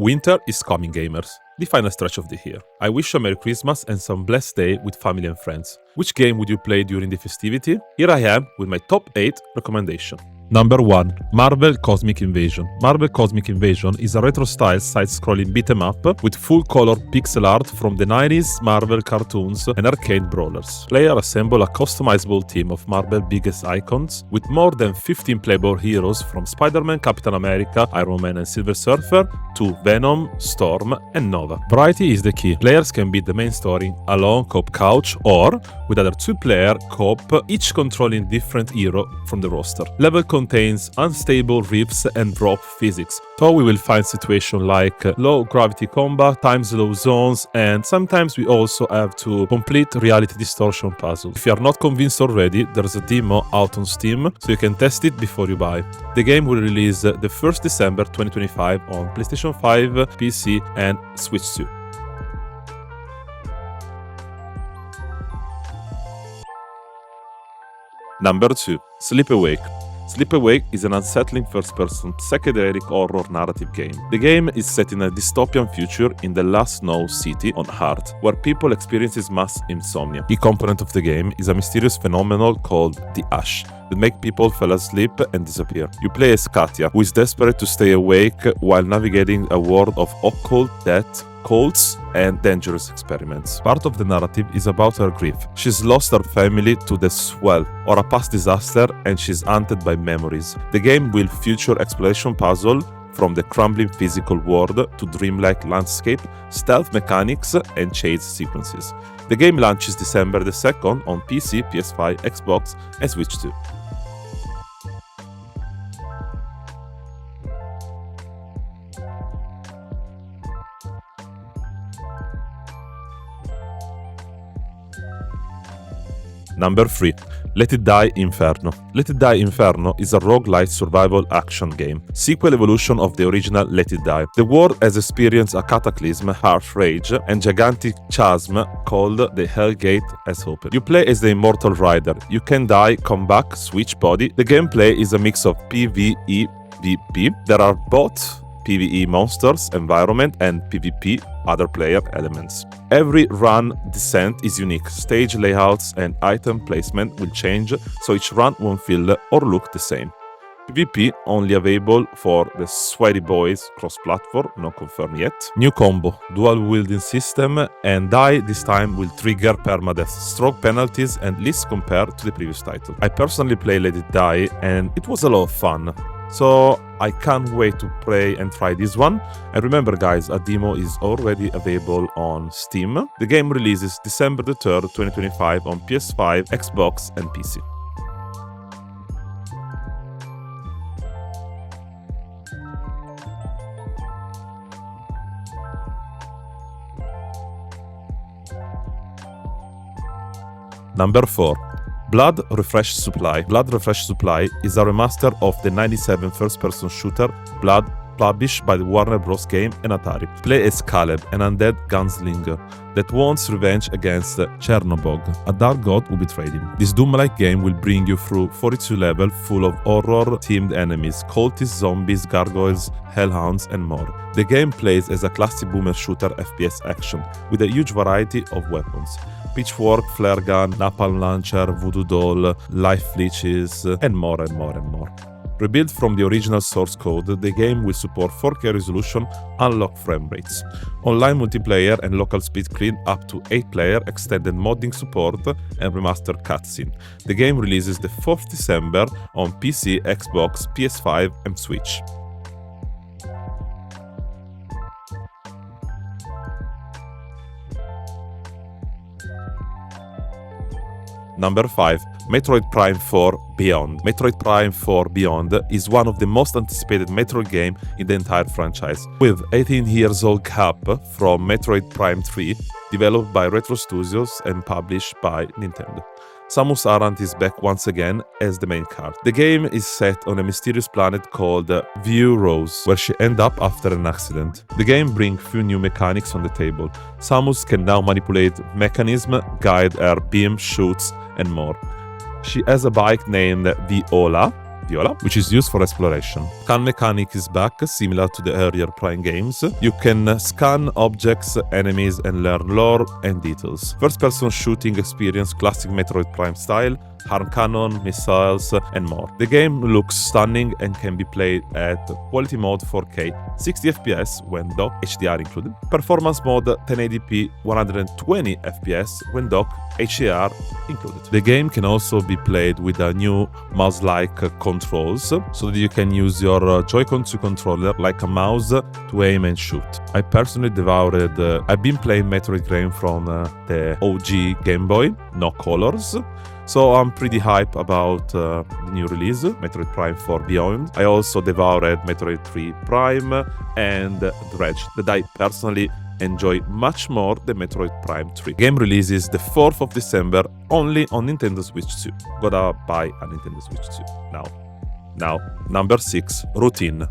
Winter is coming, gamers. The final stretch of the year. I wish you a Merry Christmas and some blessed day with family and friends. Which game would you play during the festivity? Here I am with my top 8 recommendation. Number 1. Marvel Cosmic Invasion. Marvel Cosmic Invasion is a retro-style side-scrolling beat-em-up with full-color pixel art from the 90s Marvel cartoons and arcade brawlers. Players assemble a customizable team of Marvel's biggest icons with more than 15 playable heroes from Spider-Man, Captain America, Iron Man and Silver Surfer to Venom, Storm and Nova. Variety is the key. Players can beat the main story alone co-op couch or with other 2-player co-op, each controlling different hero from the roster. Level contains unstable riffs and drop physics, so we will find situations like low gravity combat, time slow zones, and sometimes we also have to complete reality distortion puzzles. If you are not convinced already, there's a demo out on Steam, so you can test it before you buy. The game will release the 1st December 2025 on PlayStation 5, PC and Switch 2. Number 2. Sleep Awake. Sleep Awake is an unsettling first-person psychedelic horror narrative game. The game is set in a dystopian future in the last snow city on Earth, where people experience mass insomnia. A component of the game is a mysterious phenomenon called the Ash that makes people fall asleep and disappear. You play as Katya, who is desperate to stay awake while navigating a world of occult death, cults, and dangerous experiments. Part of the narrative is about her grief. She's lost her family to the swell or a past disaster and she's haunted by memories. The game will feature exploration puzzle from the crumbling physical world to dreamlike landscape, stealth mechanics, and chase sequences. The game launches December the 2nd on PC, PS5, Xbox, and Switch 2. Number 3. Let It Die Inferno. Let It Die Inferno is a roguelite survival action game, sequel evolution of the original Let It Die. The world has experienced a cataclysm, harsh rage, and gigantic chasm called the Hellgate has opened. You play as the immortal rider. You can die, come back, switch body. The gameplay is a mix of PvE, PvP. There are both PvE monsters, environment, and PvP other player elements. Every run descent is unique. Stage layouts and item placement will change, so each run won't feel or look the same. PvP only available for the Sweaty Boys cross-platform, not confirmed yet. New combo, dual wielding system, and die this time will trigger permadeath, stroke penalties, and least compared to the previous title. I personally played Let It Die and it was a lot of fun. So I can't wait to play and try this one. And remember guys, a demo is already available on Steam. The game releases December the 3rd, 2025 on PS5, Xbox and PC. Number 4. Blood Refresh Supply. Blood Refresh Supply is a remaster of the 97 first-person shooter Blood, published by the Warner Bros. Game and Atari. Play as Caleb, an undead gunslinger that wants revenge against Chernobog, a dark god who betrayed him. This Doom-like game will bring you through 42 levels full of horror-themed enemies, cultists, zombies, gargoyles, hellhounds, and more. The game plays as a classic boomer shooter FPS action, with a huge variety of weapons. Pitchfork, flare gun, napalm launcher, voodoo doll, life leeches, and more and more and more. Rebuilt from the original source code, the game will support 4K resolution, unlocked frame rates, online multiplayer and local split screen up to 8-player, extended modding support, and remastered cutscene. The game releases the 4th December on PC, Xbox, PS5, and Switch. Number 5. Metroid Prime 4 Beyond. Metroid Prime 4 Beyond is one of the most anticipated Metroid games in the entire franchise. With 18 years old gap from Metroid Prime 3, developed by Retro Studios and published by Nintendo. Samus Aran is back once again as the main card. The game is set on a mysterious planet called View Rose, where she ends up after an accident. The game brings few new mechanics on the table. Samus can now manipulate mechanism, guide her beam, shoots, and more. She has a bike named Viola, Viola, which is used for exploration. Scan mechanic is back, similar to the earlier Prime games. You can scan objects, enemies, and learn lore and details. First-person shooting experience, classic Metroid Prime style, harm cannon, missiles, and more. The game looks stunning and can be played at quality mode 4K, 60 FPS when docked, HDR included, performance mode 1080p 120 FPS when docked, HDR included. The game can also be played with a new mouse-like controls, so that you can use your Joy-Con 2 controller like a mouse to aim and shoot. I personally devoured, I've been playing Metroid game from the OG Game Boy, no colors, so I'm pretty hyped about the new release, Metroid Prime 4 Beyond. I also devoured Metroid 3 Prime and Dredge, that I personally enjoy much more than Metroid Prime 3. Game releases the 4th of December only on Nintendo Switch 2. Gotta buy a Nintendo Switch 2 now. Now, number 6, Routine.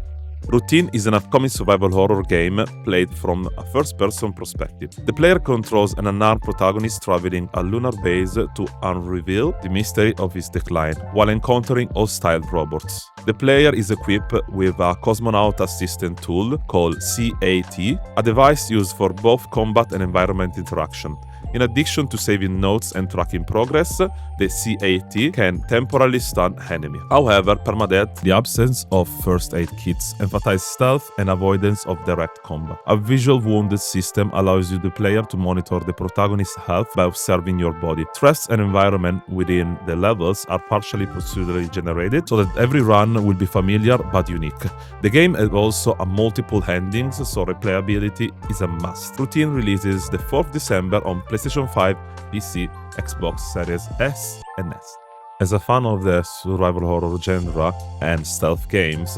Routine is an upcoming survival horror game played from a first-person perspective. The player controls an unarmed protagonist traveling a lunar base to unreveal the mystery of his decline, while encountering hostile robots. The player is equipped with a cosmonaut assistant tool called CAT, a device used for both combat and environment interaction. In addition to saving notes and tracking progress, the CAT can temporarily stun enemy. However, permadeath, the absence of first aid kits, emphasizes stealth and avoidance of direct combat. A visual wounded system allows you, the player, to monitor the protagonist's health by observing your body. Threats and environment within the levels are partially procedurally generated, so that every run will be familiar but unique. The game has also a multiple endings, so replayability is a must. Routine releases the 4th December on PlayStation 5, PC, Xbox Series S and S. As a fan of the survival horror genre and stealth games,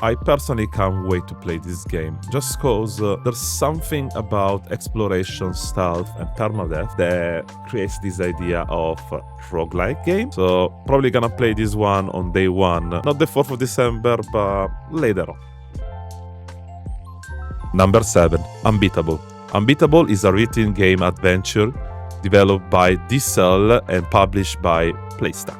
I personally can't wait to play this game, just cause there's something about exploration, stealth, and permadeath that creates this idea of roguelike game. So probably gonna play this one on day one, not the 4th of December, but later on. Number 7, Unbeatable. Unbeatable is a written game adventure developed by D-Cell and published by Playstack.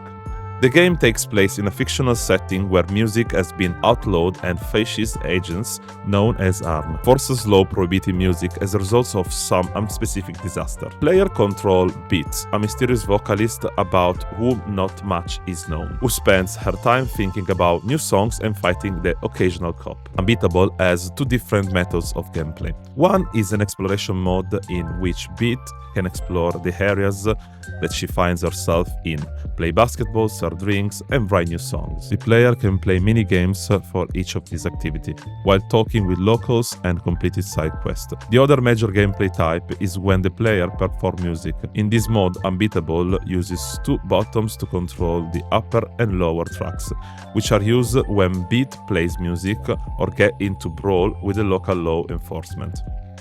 The game takes place in a fictional setting where music has been outlawed and fascist agents, known as ARM, forces law prohibiting music as a result of some unspecific disaster. Player control Beat, a mysterious vocalist about whom not much is known, who spends her time thinking about new songs and fighting the occasional cop. Unbeatable has two different methods of gameplay. One is an exploration mode in which Beat can explore the areas that she finds herself in, play basketball, serve drinks, and write new songs. The player can play mini-games for each of these activities, while talking with locals and completing side quests. The other major gameplay type is when the player performs music. In this mode, Unbeatable uses two buttons to control the upper and lower tracks, which are used when Beat plays music or get into brawl with the local law enforcement.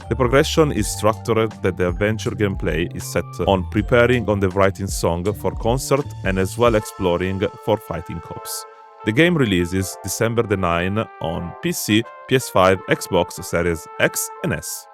The progression is structured that the adventure gameplay is set on preparing on the writing song for concert and as well exploring for fighting cops. The game releases December the 9th on PC, PS5, Xbox Series X and S.